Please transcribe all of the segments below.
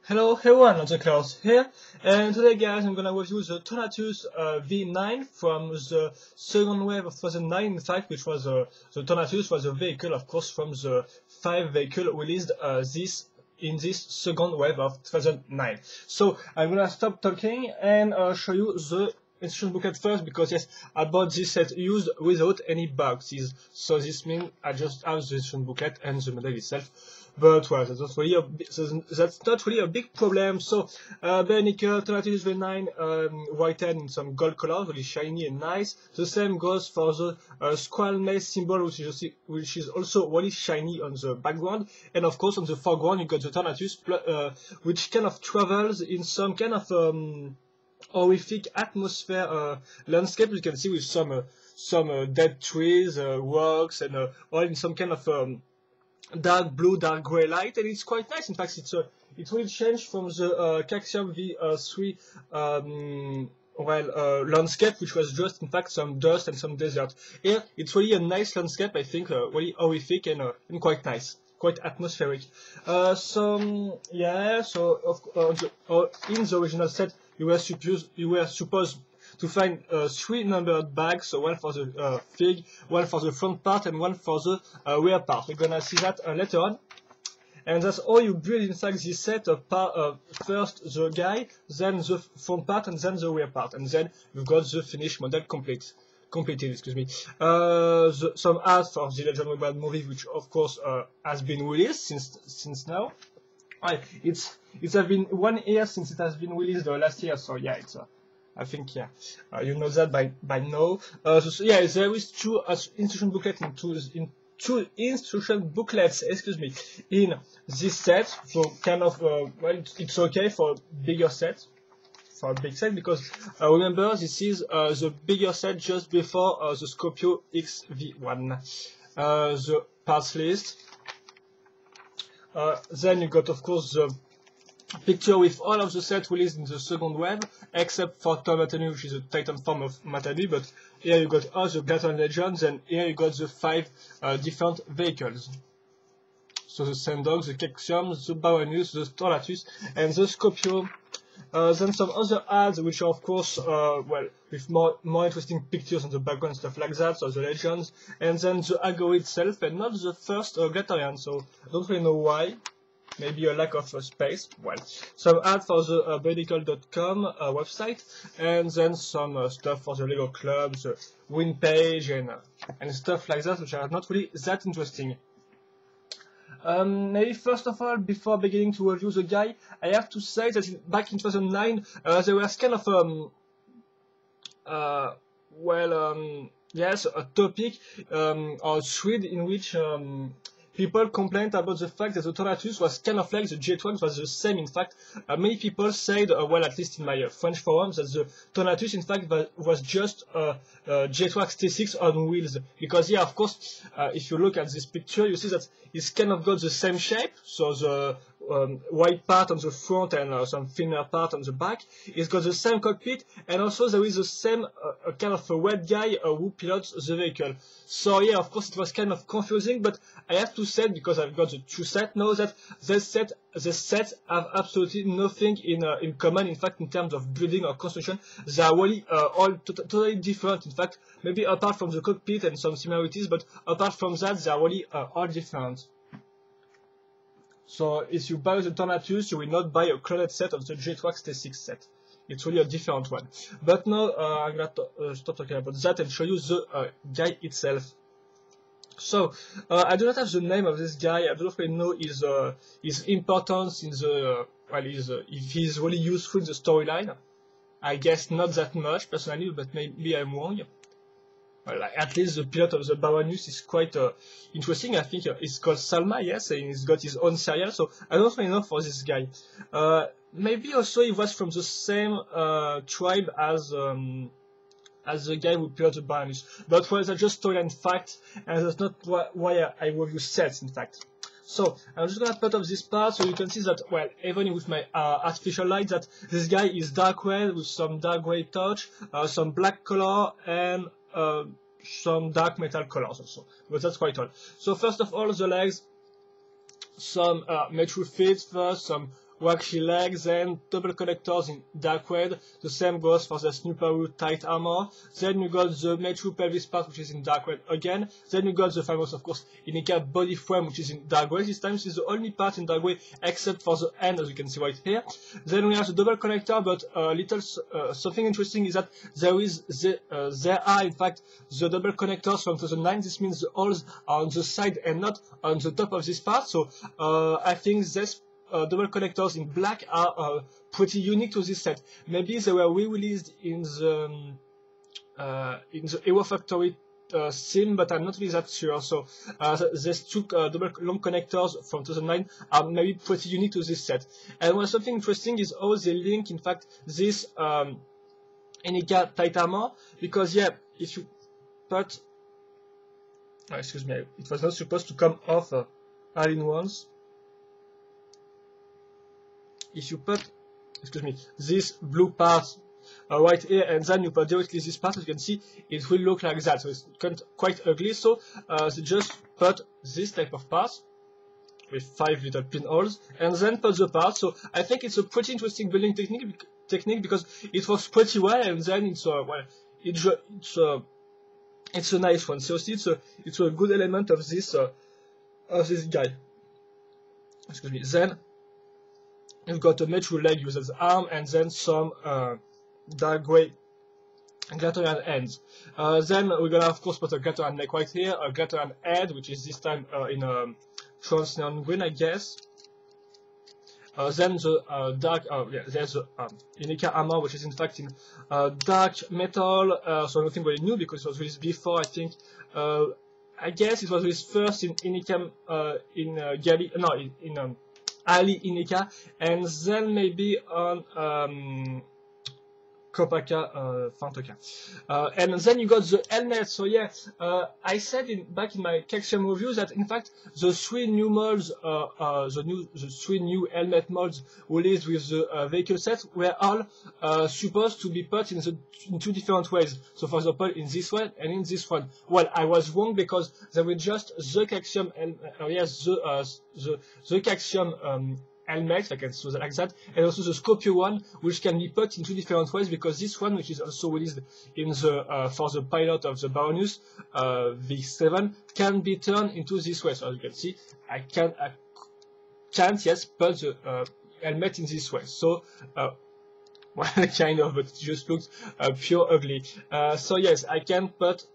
Hello everyone, Untitled here, and today guys I'm gonna review the Thornatus V9 from the second wave of 2009, in fact, which was the Thornatus was a vehicle, of course, from the 5 vehicle released in this second wave of 2009. So I'm gonna stop talking and show you the instruction booklet first, because yes, I bought this set used without any boxes, so this means I just have the instruction booklet and the model itself. But well, that's not really a big problem. So, Bionicle, Thornatus V9, white and some gold color, really shiny and nice. The same goes for the squirrel maze symbol, which is also really shiny on the background. And of course, on the foreground, you got the Thornatus, which kind of travels in some kind of horrific atmosphere landscape. You can see with some dead trees, rocks, and all in some kind of dark blue, dark grey light, and it's quite nice. In fact, it will change from the Caxium V3 landscape, which was just in fact some dust and some desert. Here, it's really a nice landscape, I think, really horrific and quite nice, quite atmospheric. In the original set, you were supposed to find 3 numbered bags, so one for the fig, one for the front part, and one for the rear part. We're gonna see that later on. And that's how you build, in fact, this set of first the guy, then the front part, and then the rear part, and then you've got the finished model completed. Excuse me. Some art for the Legend Reborn movie, which of course has been released since now. It's been 1 year since it has been released last year, so yeah, it's. I think, yeah, you know that by now. Yeah, there is 2 instruction booklets in two instruction booklets, excuse me, in this set. So kind of, well, it's okay for a bigger set, because remember, this is the bigger set just before the Scorpio XV1. The parts list. Then you got, of course, the picture with all of the sets released in the second wave, except for Tom Matanu, which is a Titan form of Matanu, but here you got all the Glitter Legends, and here you got the 5 different vehicles. So the Sandog, the Caxium, the Bionicle, the Thornatus, and the Scorpio. Then some other ads, which are of course, with more interesting pictures on the background, stuff like that, so the legends, and then the Agro itself, and not the first Gliterian, so I don't really know why. Maybe a lack of space. Well, some ad for the Bionicle.com website, and then some stuff for the Lego Club, the win page, and stuff like that, which are not really that interesting. Maybe first of all, before beginning to review the guy, I have to say that back in 2009, there was kind of yes, a topic or thread in which people complained about the fact that the Thornatus was kind of like the J-Wax was the same. In fact, many people said, well, at least in my French forums, that the Thornatus, in fact, was just J-Wax T6 on wheels. Because, yeah, of course, if you look at this picture, you see that it's kind of got the same shape. So the white part on the front and some thinner part on the back. It's got the same cockpit, and also there is the same kind of a red guy who pilots the vehicle. So yeah, of course it was kind of confusing, but I have to say, because I've got the 2 sets now, that the sets have absolutely nothing in common. In fact, in terms of building or construction, they are really all totally different. In fact, maybe apart from the cockpit and some similarities, but apart from that, they are really all different. So if you buy the Thornatus, you will not buy a cloned set of the J-Wax T6 set. It's really a different one. But now I'm going to stop talking about that and show you the guy itself. So I do not have the name of this guy. I don't really know his importance in the if he's really useful in the storyline. I guess not that much personally, but maybe I'm wrong. Well, at least the pilot of the Bionicle is quite interesting. I think it's called Salma, yes, and he's got his own serial, so I don't really know for this guy. Maybe also he was from the same tribe as the guy who piloted the Bionicle. But well, that's just storyline fact, and that's not why I review sets, in fact. So I'm just gonna put up this part so you can see that, well, even with my artificial light, that this guy is dark red with some dark gray touch, some black color, and some dark metal colors also, but that's quite all. So first of all, the legs, some metal feet first, some waxy legs, and double connectors in dark red. The same goes for the Snooperoo tight armor. Then you got the Metru pelvis part, which is in dark red again. Then you got the famous, of course, Inika body frame, which is in dark gray. This time this is the only part in dark gray except for the end, as you can see right here. Then we have the double connector, but something interesting is that there are in fact the double connectors from 2009. This means the holes are on the side and not on the top of this part. So I think this double connectors in black are pretty unique to this set. Maybe they were re-released in the Hero Factory sim, but I'm not really that sure. So these two double long connectors from 2009 are maybe pretty unique to this set. And what's something interesting is how they link, in fact, this Inika tight armor, because yeah, if you put, excuse me, it was not supposed to come off all in once. If you put, excuse me, this blue part right here, and then you put directly this part, as you can see, it will look like that. So it's quite ugly. So they just put this type of part with 5 little pinholes, and then put the part. So I think it's a pretty interesting building technique because it works pretty well, and then it's well, it's a nice one. Seriously, it's a good element of this guy. Excuse me. Then you've got a Metru leg used as arm, and then some dark gray Glatorian ends. Then we're gonna of course put a Glatorian neck right here, a Glatorian head, which is this time in trans neon green, I guess. Then the there's the Inika armor, which is in fact in dark metal, so nothing really new because it was released before. I think I guess it was released first in Inika in Ali Inika, and then maybe on Kopaka Fantoka. And then you got the helmet. So yeah, I said back in my Calcium review that in fact the 3 new molds, the 3 new helmet molds released with the vehicle set were all supposed to be put in 2 different ways. So for example, in this one and in this one. Well, I was wrong because they were just the Calcium, the Calcium helmet, like that, and also the Scorpio one, which can be put in 2 different ways, because this one, which is also released in the for the pilot of the Bionicle V7, can be turned into this way. So as you can see, I can't yes put the helmet in this way. So well, kind of, but it just looks pure ugly. So yes, I can put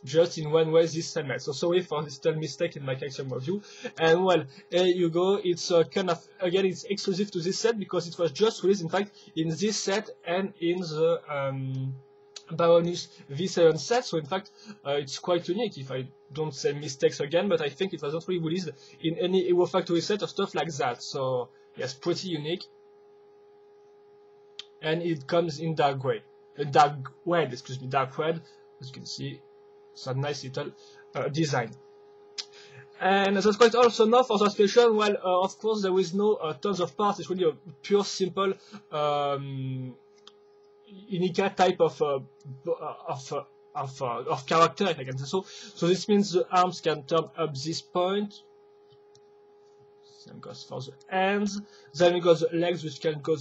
just in one way this helmet. So sorry for this little mistake in my Calcium review. And well, here you go. It's kind of, again, it's exclusive to this set because it was just released in fact in this set and in the Bionicle V7 set. So in fact, it's quite unique, if I don't say mistakes again, but I think it was not really released in any Hero Factory set or stuff like that. So yes, pretty unique. And it comes in dark gray, dark red, excuse me, dark red, as you can see. It's a nice little design. And that's quite also enough for the special. Well, of course, there is no tons of parts. It's really a pure, simple Inika type of character, if I can say so. So this means the arms can turn up this point. Same goes for the hands. Then we got the legs, which can go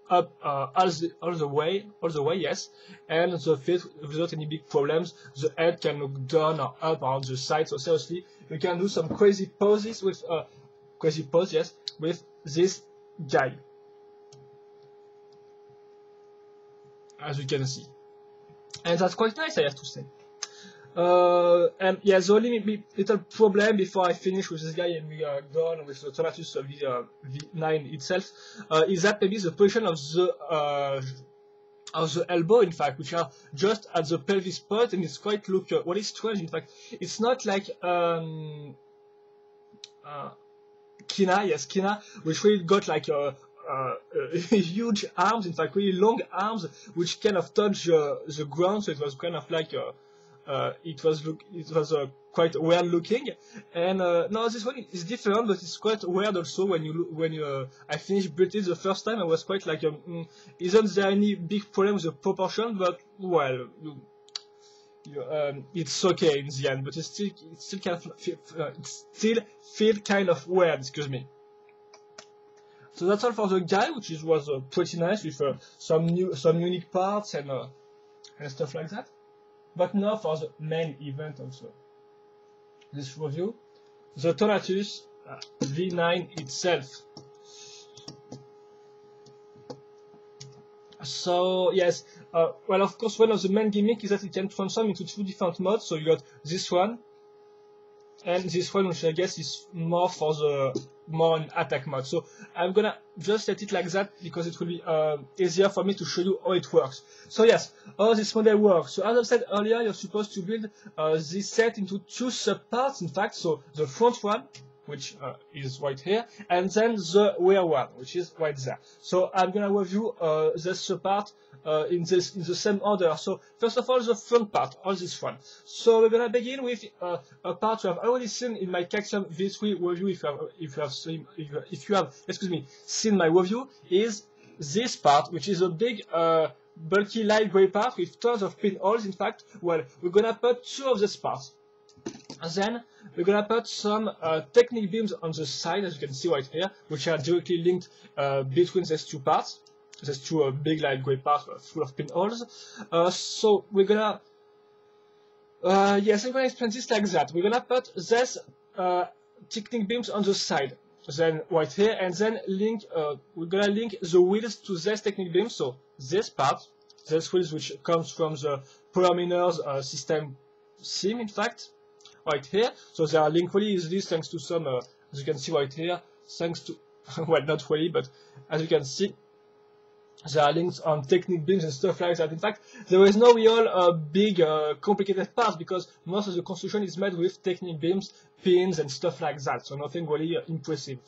up all the way, yes, and the feet without any big problems. The head can look down or up or on the side. So seriously, you can do some crazy poses with with this guy, as you can see, and that's quite nice, I have to say. And yeah, the only little problem before I finish with this guy and we are done with the Thornatus V9 itself is that maybe the position of the elbow, in fact, which are just at the pelvis point, and it's quite what is strange. In fact, it's not like Kina, which really got like huge arms, in fact, really long arms, which kind of touch the ground. So it was kind of like it was quite weird looking, and no, this one is different, but it's quite weird also. When I finished building it the first time, I was quite like, isn't there any big problem with the proportion? But well, it's okay in the end, but it still kind of feel kind of weird. Excuse me. So that's all for the guide, which was pretty nice with some unique parts and stuff like that. But now for the main event of this review, the Thornatus V9 itself. So yes, well, of course, one of the main gimmicks is that it can transform into 2 different modes. So you got this one and this one, which I guess is more for the more in attack mode. So I'm gonna just set it like that because it will be easier for me to show you how it works. So yes, how this model works. So as I said earlier, you're supposed to build this set into 2 subparts, in fact. So the front one, which is right here, and then the rear one, which is right there. So I'm gonna review this part in the same order. So first of all, the front part, all this one. So we're gonna begin with a part you have already seen in my Caxium V3 review. If you have seen my review, is this part, which is a big bulky light gray part with tons of pinholes. In fact, well, we're gonna put 2 of these parts. And then we're gonna put some technique beams on the side, as you can see right here, which are directly linked between these 2 parts. There's 2 big light gray parts full of pinholes. So we're gonna, yes, I'm gonna explain this like that. We're gonna put this technique beams on the side, then right here, and then link. We're gonna link the wheels to this technique beam. So this part, this wheels which comes from the power miners system sim, in fact. Right here, so they are linked really easily thanks to some, as you can see right here, thanks to, well, not really, but as you can see, they are linked on technique beams and stuff like that. In fact, there is no real big complicated parts because most of the construction is made with technique beams, pins and stuff like that, so nothing really impressive.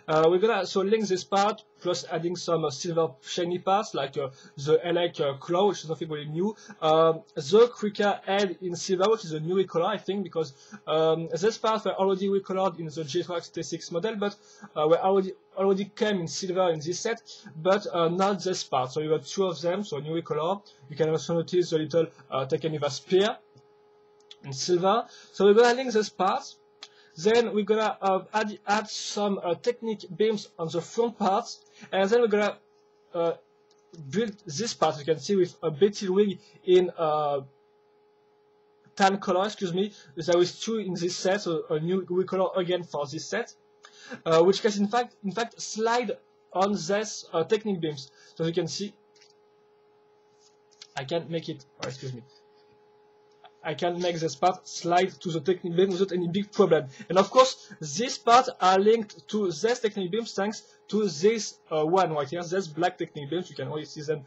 We're gonna link this part plus adding some silver shiny parts like the LA claw, which is nothing really new. The quicker head in silver, which is a new recolor, I think, because this part were already recolored in the J-Trax T6 model, but were already came in silver in this set, but not this part. So you got 2 of them, so new recolor. You can also notice the little Takemiva spear in silver. So we're gonna link this part. Then we're gonna add some technique beams on the front parts, and then we're gonna build this part. You can see with a betil wing in tan color. Excuse me. There is 2 in this set, so a new recolor again for this set, which can in fact slide on this technique beams. So you can see, I can't make it. Oh, excuse me. I can make this part slide to the technique beam without any big problem. And of course, this part are linked to this technique beams thanks to this one right here, this black technique beams. You can already see them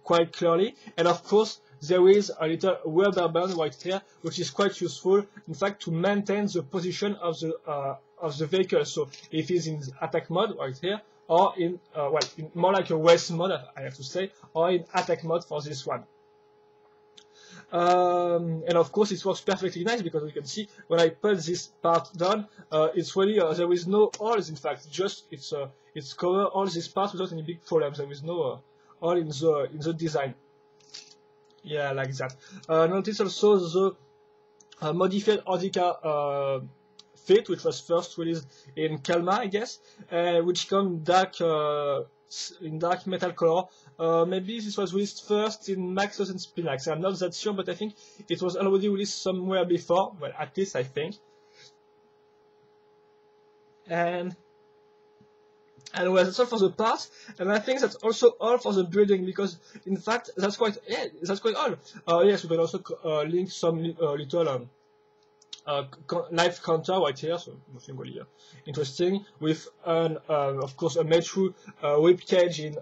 quite clearly. And of course, there is a little rubber band right here, which is quite useful, in fact, to maintain the position of the vehicle. So if it's in attack mode right here, or in, well, in more like a race mode, I have to say, or in attack mode for this one. And of course it works perfectly nice because you can see when I put this part down, it's really there is no holes. In fact, just it's cover all these parts without any big problems. There is no hole in the design. Yeah, like that. Notice also the modified Ordica fit, which was first released in Kalmar, I guess, which come dark in dark metal color. Maybe this was released first in Maxos and Spinax. I'm not that sure, but I think it was already released somewhere before. Well, at least I think. And well, that's all for the parts, and I think that's also all for the building, because in fact that's quite all. Yes, we can also link some little life counter right here, so nothing really interesting, with of course a made-through whip cage in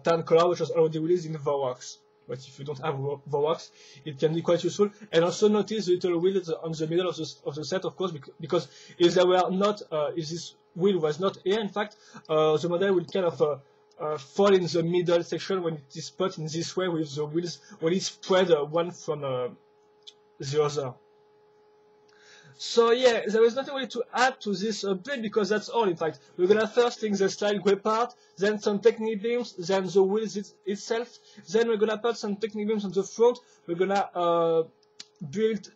tan color, which was already released in Vorwax. But if you don't have Vorwax, it can be quite useful. And also notice the little wheels on the middle of the set, of course, because if there were not, if this wheel was not here, in fact, the model will kind of fall in the middle section when it is put in this way, with the wheels really spread one from the other. So yeah, there is nothing really to add to this build, because that's all. In fact, we're gonna first link the slide gray part, then some technique beams, then the wheels itself, then we're gonna put some technique beams on the front. We're gonna build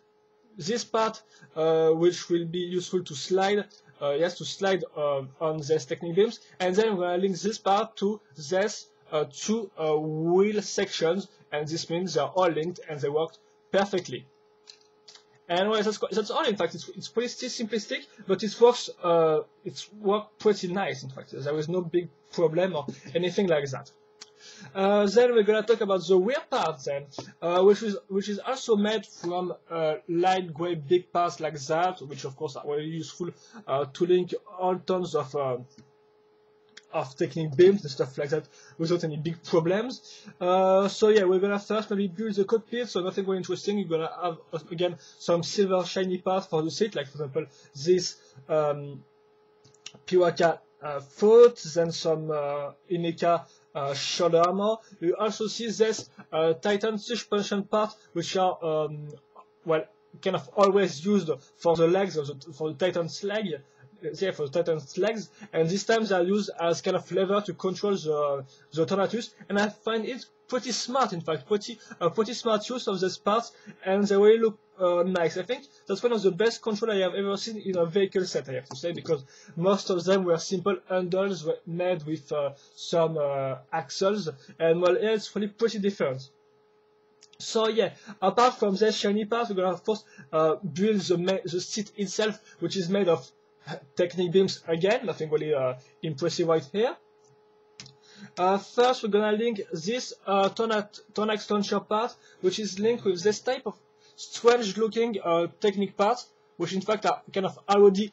this part, which will be useful to slide yes, to slide on these technique beams, and then we're gonna link this part to this two wheel sections, and this means they are all linked and they work perfectly. And well, that's all. In fact, it's pretty simplistic, but it works. It's worked pretty nice. In fact, there was no big problem or anything like that. Then we're gonna talk about the rear part then, which is also made from light gray big parts like that, which of course are very useful to link all tons of technique beams and stuff like that without any big problems. So yeah, we're gonna first maybe build the cockpit, so nothing very interesting. You're gonna have again some silver shiny parts for the seat, like for example this Piwaka foot, then some Inika shoulder armor. You also see this Titan suspension part, which are well, kind of always used for the legs of for the Titan's leg. Yeah, for the Titan's legs, and this time they are used as kind of lever to control the Thornatus, and I find it pretty smart. In fact, pretty smart use of these parts, and they really look nice. I think that's one of the best control I have ever seen in a vehicle set, I have to say, because most of them were simple handles made with some axles, and well, yeah, it's really pretty different. So yeah, apart from this shiny part, we're gonna of course build the seat itself, which is made of technique beams again, nothing really impressive right here. First, we're gonna link this Thornatus launcher part, which is linked with this type of strange-looking technique parts, which in fact are kind of already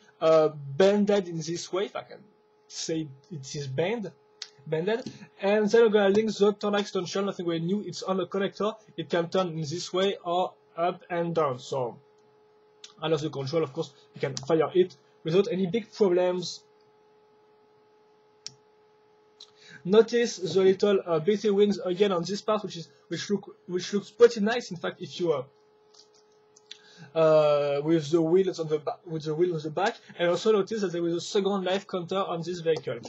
bended in this way, if I can say it is bended. And then we're gonna link the Thornatus launcher, nothing really new. It's on a connector. It can turn in this way or up and down. So, under the control, of course, you can fire it without any big problems. Notice the little BT wings again on this part, which looks pretty nice. In fact, if you with the wheels on the back, on the back, and also notice that there is a second life counter on this vehicle.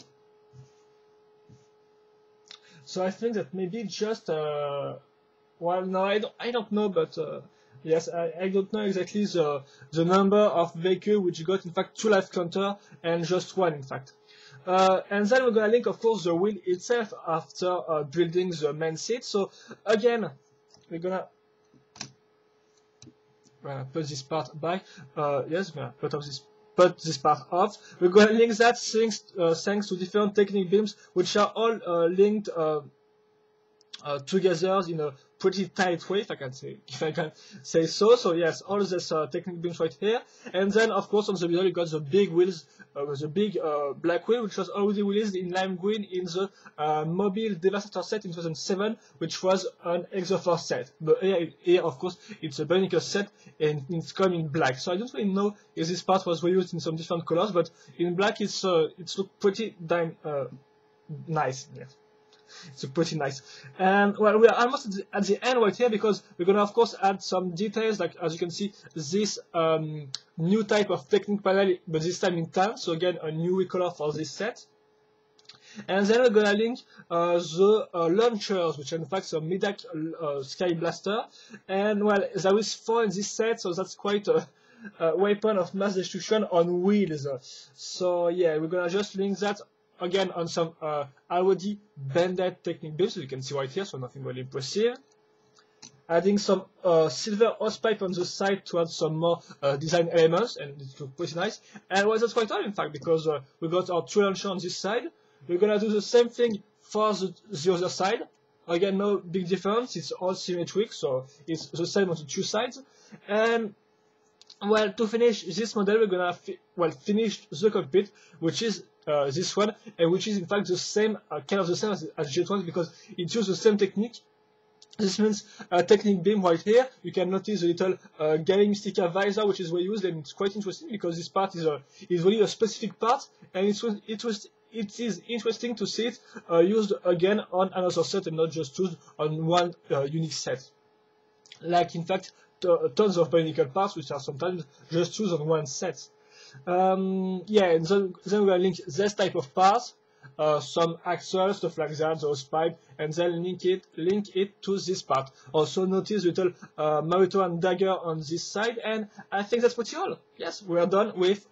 So I think that maybe just well, no, I don't know, but. Yes, I don't know exactly the number of vehicles which got in fact 2 life counter and just 1 in fact. And then we're gonna link of course the wheel itself after building the main seat. So again, we're gonna put this part back. Yes, we're gonna put this part off. We're gonna link that thanks to different technique beams, which are all linked together in a pretty tight way, if I can say so. So yes, all this technique beams right here, and then of course on the middle you got the big wheels, the big black wheel, which was already released in lime green in the Mobile Devastator set in 2007, which was an Exoforce set. But here of course it's a Bionicle set and it's come in black. So I don't really know if this part was reused in some different colors, but in black it's looked pretty nice. Yes. It's pretty nice. And well, we are almost at the end right here, because we're gonna of course add some details, like as you can see this new type of technique panel, but this time in tan, so again a new color for this set. And then we're gonna link the launchers, which are in fact some Midak Sky Blaster, and well, there is 4 in this set, so that's quite a weapon of mass destruction on wheels. So yeah, we're gonna just link that again on some already bended technique beams, as you can see right here, so nothing really impressive. Adding some silver hosepipe on the side to add some more design elements, and it looks pretty nice. And well, that's quite all in fact, because we got our 2 launcher on this side. We're gonna do the same thing for the other side. Again, no big difference, it's all symmetric, so it's the same on the 2 sides. And well, to finish this model, we're gonna finish the cockpit, which is this one, and which is in fact the same, kind of the same as Jet 1, because it uses the same technique. This means technique beam right here. You can notice the little Gallium Mystica visor, which is reused, and it's quite interesting because this part is really a specific part, and it is interesting to see it used again on another set and not just used on one unique set. Like in fact, tons of Bionicle parts which are sometimes just used on one set. Yeah, and then we're gonna link this type of parts, some axles, stuff like that, those pipe, and then link it to this part. Also notice little Marito and dagger on this side, and I think that's pretty all. Yes, we are done with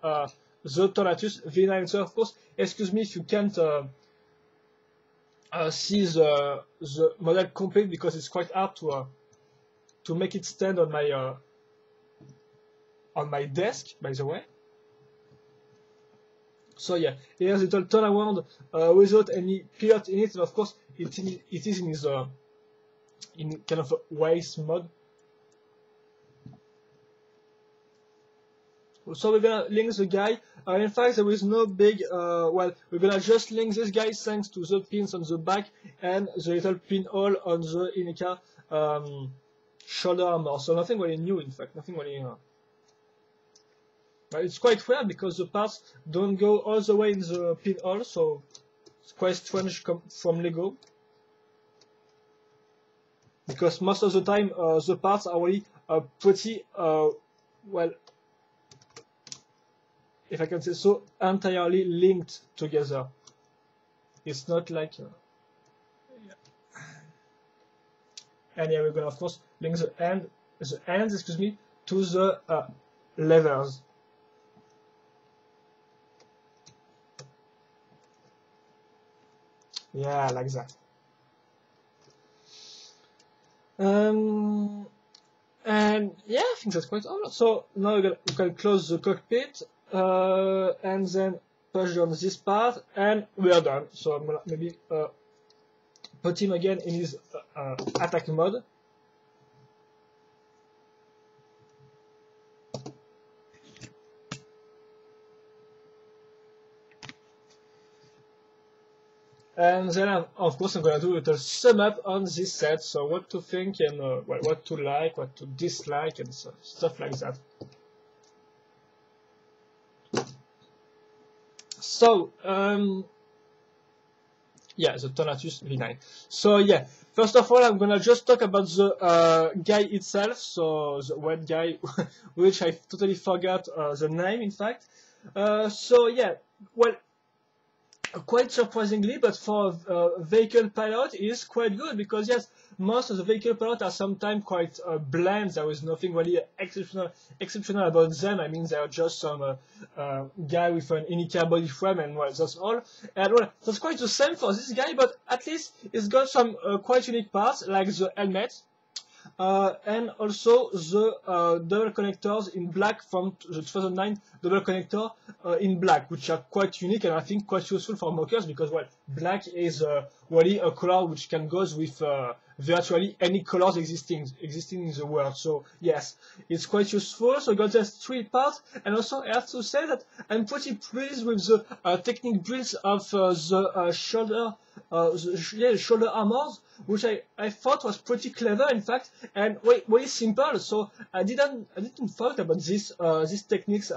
the Thornatus V9. So of course, excuse me if you can't see the model complete because it's quite hard to make it stand on my desk, by the way. So yeah, here's a little turnaround without any pilot in it, and of course it is in his in kind of a race mode. So we're gonna link the guy. In fact, there is no big. Well, we're gonna just link this guy thanks to the pins on the back and the little pinhole on the Inika shoulder armor. So nothing really new, in fact, nothing really. It's quite rare because the parts don't go all the way in the pinhole, so it's quite strange from Lego. Because most of the time the parts are really pretty well, if I can say so, entirely linked together. It's not like and yeah, we're gonna of course link the ends, excuse me, to the levers. Yeah, like that. And yeah, I think that's quite all. So now we can close the cockpit and then push down this part, and we are done. So I'm gonna maybe put him again in his attack mode. And then, of course, I'm going to do a little sum up on this set, so what to think and what to like, what to dislike, and stuff like that. So, yeah, the Thornatus V9. So, yeah, first of all, I'm going to just talk about the guy itself, so the red guy, which I totally forgot the name, in fact. So, yeah, well, quite surprisingly, but for a vehicle pilot, it is quite good because yes, most of the vehicle pilots are sometimes quite bland. There is nothing really exceptional about them. I mean, they are just some guy with an Inika body frame, and well, that's all. And well, that's quite the same for this guy, but at least it's got some quite unique parts like the helmet. And also the double connectors in black from the 2009 double connector in black, which are quite unique and I think quite useful for mockers because well, black is really a color which can go with virtually any colors existing in the world. So yes, it's quite useful. So I got these 3 parts, and also I have to say that I'm pretty pleased with the technique builds of the shoulder. Shoulder armors, which I thought was pretty clever, in fact, and very simple. So I didn't thought about these techniques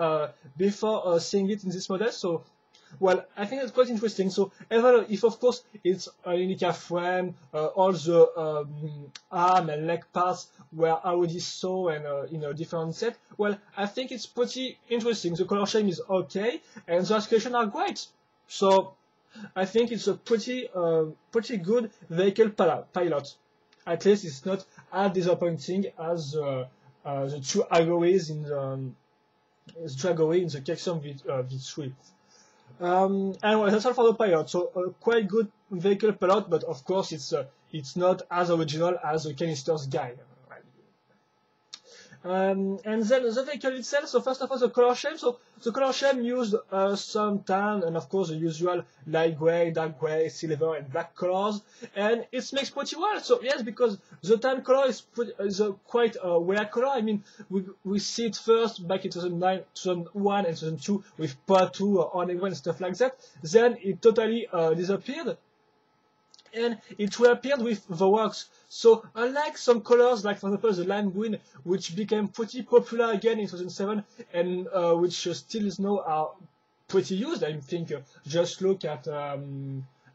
before seeing it in this model. So well, I think it's quite interesting. So even if of course it's a Inika frame, all the arm and leg parts were already saw and in a different set. Well, I think it's pretty interesting. The color scheme is okay, and the articulations are great. So I think it's a pretty good vehicle pilot. At least it's not as disappointing as the 2 Agories in the Kexon V3. And well, that's all for the pilot. So a quite good vehicle pilot, but of course it's not as original as the Canisters guy. And then the vehicle itself, so first of all the color scheme. So the color scheme used some tan and of course the usual light gray, dark gray, silver and black colors, and it makes pretty well. So yes, because the tan color is quite a rare color. I mean, we see it first back in 2009, 2001 and 2002 with Poitou or Onegren and stuff like that. Then it totally disappeared. And it reappeared with the works. So unlike some colors, like for example the lime green, which became pretty popular again in 2007, and which still now are pretty used, I think. Just look at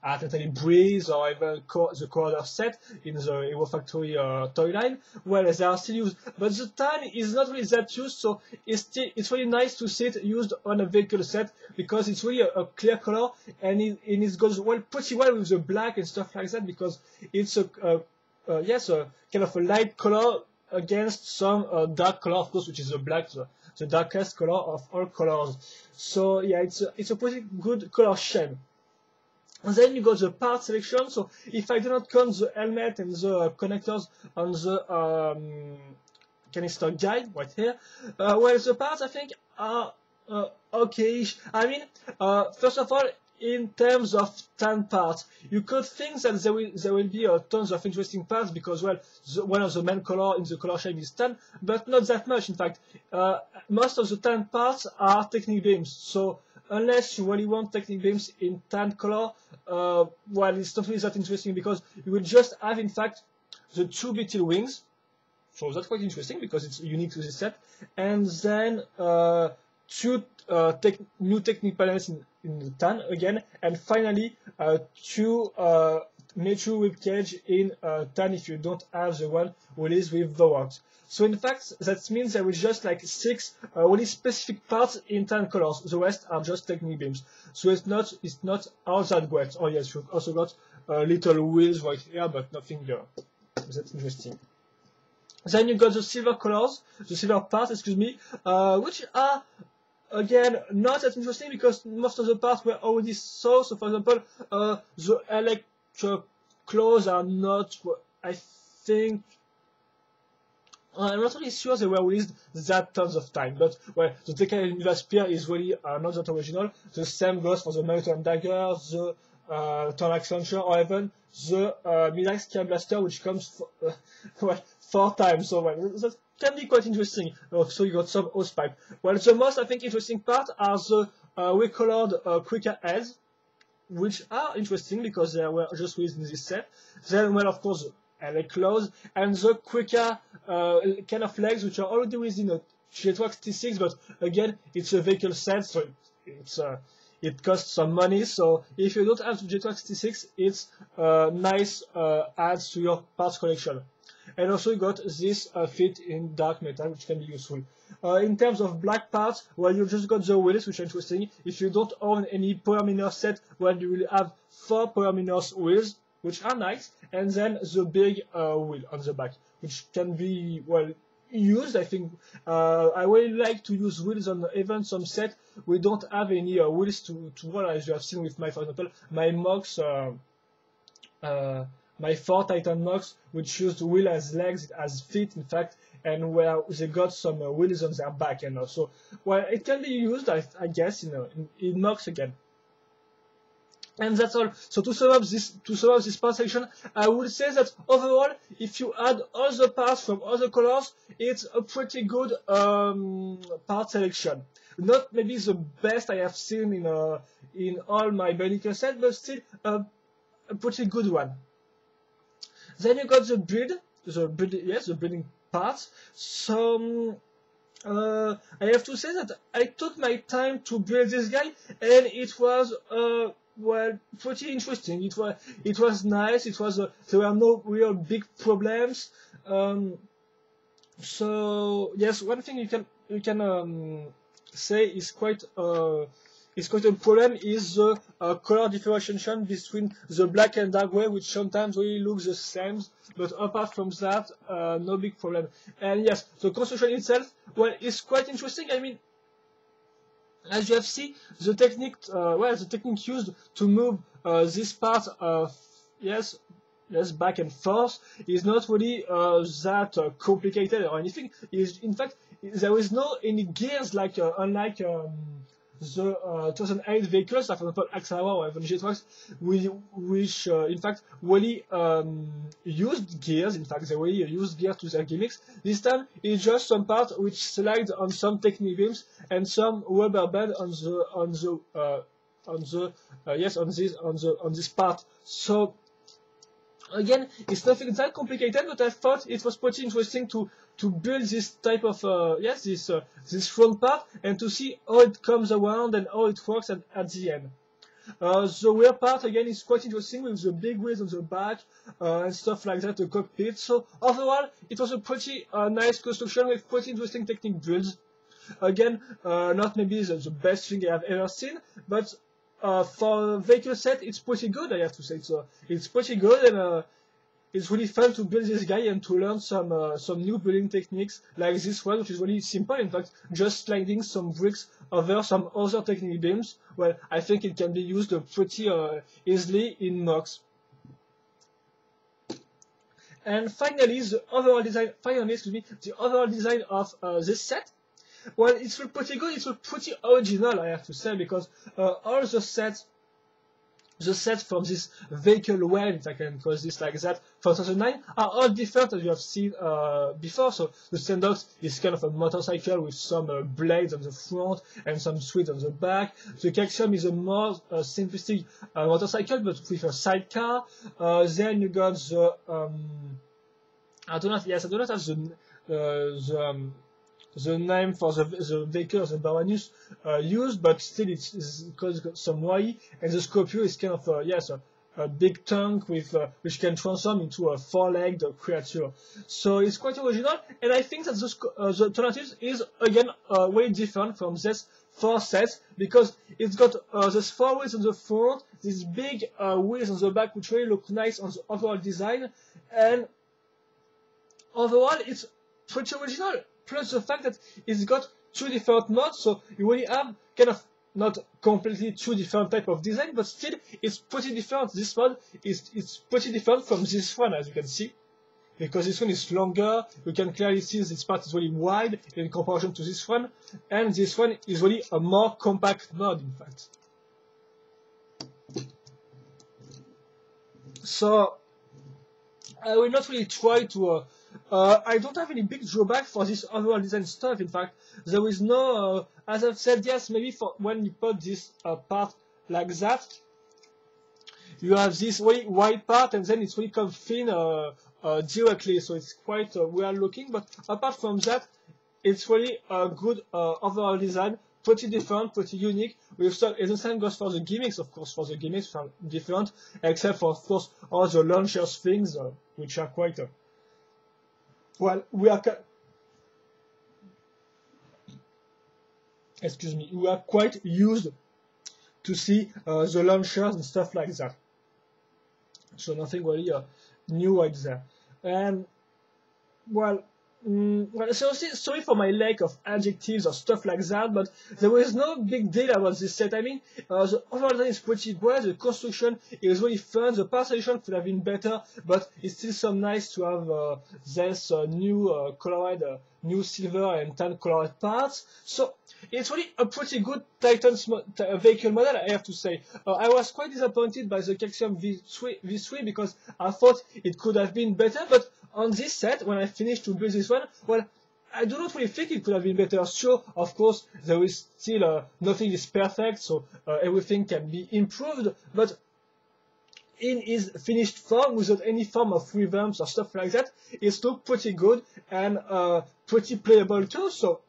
Natalie Breeze or even the Corridor set in the Hero Factory toy line. Well, they are still used, but the tan is not really that used, so it's really nice to see it used on a vehicle set because it's really a clear color, and it goes pretty well with the black and stuff like that because it's a kind of a light color against some dark color, of course, which is the black. the darkest color of all colors. So yeah, it's a pretty good color scheme. And then you got the part selection. So if I do not count the helmet and the connectors on the canister guide right here, well, the parts I think are okay-ish. I mean, first of all, in terms of tan parts, you could think that there will be tons of interesting parts because, well, one of the main color in the color scheme is tan, but not that much. In fact, most of the tan parts are technique beams. So unless you really want technique beams in tan color, well, it's not really that interesting because you will just have, in fact, the two beetle wings. So that's quite interesting because it's unique to this set. And then two new technique panels in the tan again, and finally two nature whip cage in tan if you don't have the one released with the works. So in fact that means there is just like 6 really specific parts in tan colors. The rest are just technique beams. So it's not all that great. Oh yes, you've also got little wheels right here, but nothing that's interesting. Then you got the silver colors, the silver parts, excuse me, which are again not that interesting because most of the parts were already so. So for example, the electric claws are not. I think I'm not really sure they were released that tons of time, but well, the Decay Universe Spear is really not that original. The same goes for the Maritime Dagger, the Thornatus Launcher, or even the Midnight Sky Blaster, which comes well, 4 times. So well, that can be quite interesting. So you got some hose pipe. Well, the most I think interesting part are the recolored Quicker heads, which are interesting because they were just released in this set. Then, well, of course, LA claws and the Quicker kind of legs, which are already within a Jetwax T6, but again, it's a vehicle set, so it costs some money. So if you don't have the Jetwax T6, it's nice adds to your parts collection. And also you got this fit in dark metal, which can be useful. In terms of black parts, well, you just got the wheels, which are interesting. If you don't own any Power Miners set, well, you will have 4 Power Miners wheels, which are nice, and then the big wheel on the back, which can be, well, used. I think I really like to use wheels on even some set we don't have any wheels to roll, as you have seen with my, for example, my Mox, my 4 Titan Mox, which used wheel as legs, as feet, in fact, and where they got some wheels on their back, and also, well, it can be used, I guess, in Mox again. And that's all. So to sum up this part section, I would say that overall, if you add all the parts from all the colors, it's a pretty good part selection. Not maybe the best I have seen in all my Bionicle set, but still a pretty good one. Then you got the building parts. So I have to say that I took my time to build this guy, and it was well, pretty interesting. It was nice. There were no real big problems. So yes, one thing you can say is quite a problem is the color differentiation between the black and dark gray, which sometimes really looks the same. But apart from that, no big problem. And yes, the construction itself, well, is quite interesting. I mean, as you have seen, the technique, the technique used to move this part, yes, back and forth, is not really that complicated or anything. In fact, there is no any gears like unlike the 2008 vehicles, like for example Axawa or even Jetwax, which in fact really used gears. In fact, they really used gears to their gimmicks. This time it's just some part which slides on some technique beams and some rubber band on this part. So again, it's nothing that complicated, but I thought it was pretty interesting to build this type of this front part and to see how it comes around and how it works at the end. The rear part again is quite interesting with the big wheels on the back and stuff like that, the cockpit. So overall, it was a pretty nice construction with pretty interesting technique builds. Again, not maybe the best thing I have ever seen, but for a vehicle set, it's pretty good, I have to say. So it's pretty good, and it's really fun to build this guy and to learn some new building techniques like this one, which is really simple. In fact, just sliding some bricks over some other technical beams. Well, I think it can be used pretty easily in mocks. And finally, the overall design. The overall design of this set. Well, it's pretty good. It's pretty original, I have to say, because all the sets from this vehicle web, if I can call this like that, for 2009 are all different as you have seen before. So the Standox is kind of a motorcycle with some blades on the front and some suite on the back. The Calcium is a more simplistic motorcycle, but with a sidecar. Then you got the I do not have the name for the vehicle the Bionicle used, but still it's got some Y, and the Scorpio is kind of a big tank with which can transform into a four-legged creature. So it's quite original, and I think that the Thornatus is again way different from this four sets, because it's got these four wheels on the front, these big wheels on the back, which really look nice on the overall design, and overall it's pretty original. Plus the fact that it's got two different modes, so you really have kind of not completely two different type of design, but still it's pretty different. This one it's pretty different from this one, as you can see, because this one is longer. You can clearly see this part is really wide in comparison to this one, and this one is really a more compact mode, in fact. So I will not really try to I don't have any big drawback for this overall design stuff. In fact, there is no, as I've said, yes, maybe for when you put this part like that, you have this really wide part, and then it's really come thin directly, so it's quite weird looking. But apart from that, it's really a good overall design, pretty different, pretty unique. We've started, and the same goes for the gimmicks, of course. For the gimmicks, are different, except for, of course, all the launchers things, which are quite. Well, we are quite used to see the launchers and stuff like that. So nothing really new right there. And well, seriously, sorry for my lack of adjectives or stuff like that, but there is no big deal about this set. I mean, the overall design is pretty great, the construction is really fun, the partition could have been better, but it's still so nice to have this new colored, new silver and tan colored parts. So it's really a pretty good Titan's vehicle model, I have to say. I was quite disappointed by the Calcium V3 because I thought it could have been better, but on this set, when I finished to build this one, well, I do not really think it could have been better. Sure, of course, there is still nothing is perfect, so everything can be improved, but in its finished form, without any form of revamps or stuff like that, it looks pretty good and pretty playable too. So,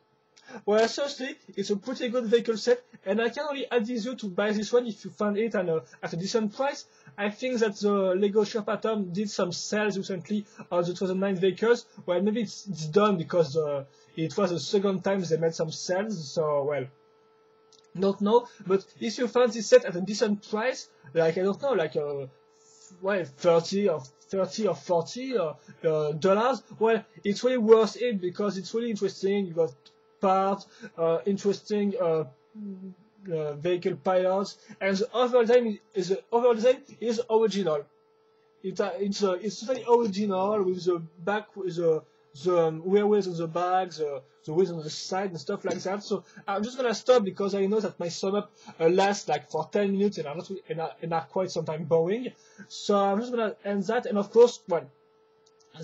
well, seriously, it's a pretty good vehicle set, and I can only advise you to buy this one if you find it at a decent price. I think that the Lego Shop Atom did some sales recently on the 2009 vehicles. Well, maybe it's done because it was the second time they made some sales, so, well, don't know. But if you find this set at a decent price, like, I don't know, like, well, 30 or $40 dollars, well, it's really worth it because it's really interesting. You got parts, interesting vehicle pilots, and the overall design is original. It's totally original with the back, the rear wheels on the back, the wheels on the side and stuff like that. So I'm just gonna stop because I know that my sum up lasts like for 10 minutes and are quite sometimes boring. So I'm just gonna end that. And of course, well,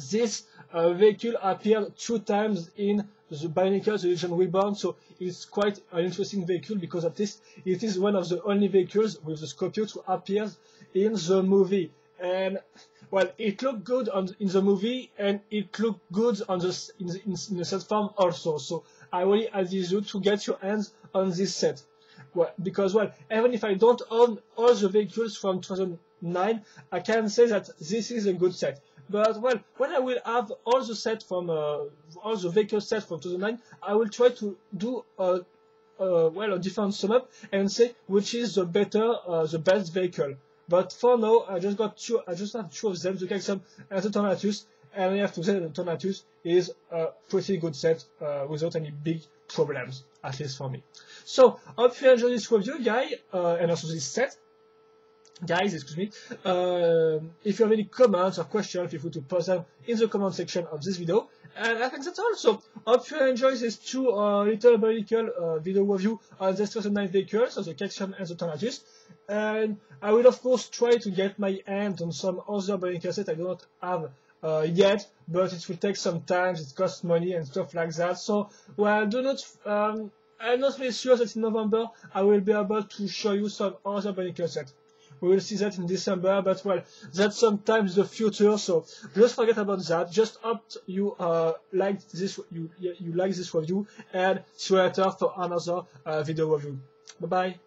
this vehicle appeared 2 times in the Bionicle, the Legion Reborn, so it's quite an interesting vehicle because at least it is one of the only vehicles with the Scorpio to appear in the movie. And well, it looked good in the movie, and it looked good on in the set form also. So I really advise you to get your hands on this set. Well, because well, even if I don't own all the vehicles from 2009, I can say that this is a good set. But well, when I will have all the set from all the vehicle set from 2009, I will try to do a different sum up and say which is the best vehicle. But for now, I just have two of them, the Calcium and the Thornatus, and I have to say that the Thornatus is a pretty good set without any big problems, at least for me. So, hope you enjoyed this review, guys, and also this set. Guys, excuse me. If you have any comments or questions, feel free to post them in the comment section of this video. And I think that's all. So, hope you enjoy these two little Bionicle video review on the 2009 vehicles, so the Calcium and the Thornatus. And I will of course try to get my hand on some other Bionicle set I do not have yet, but it will take some time, it costs money and stuff like that. So, well, I'm not really sure that in November I will be able to show you some other Bionicle set. We will see that in December, but well, that's sometimes the future, so just forget about that. Just hope you like this review, and see you later for another video review. Bye bye.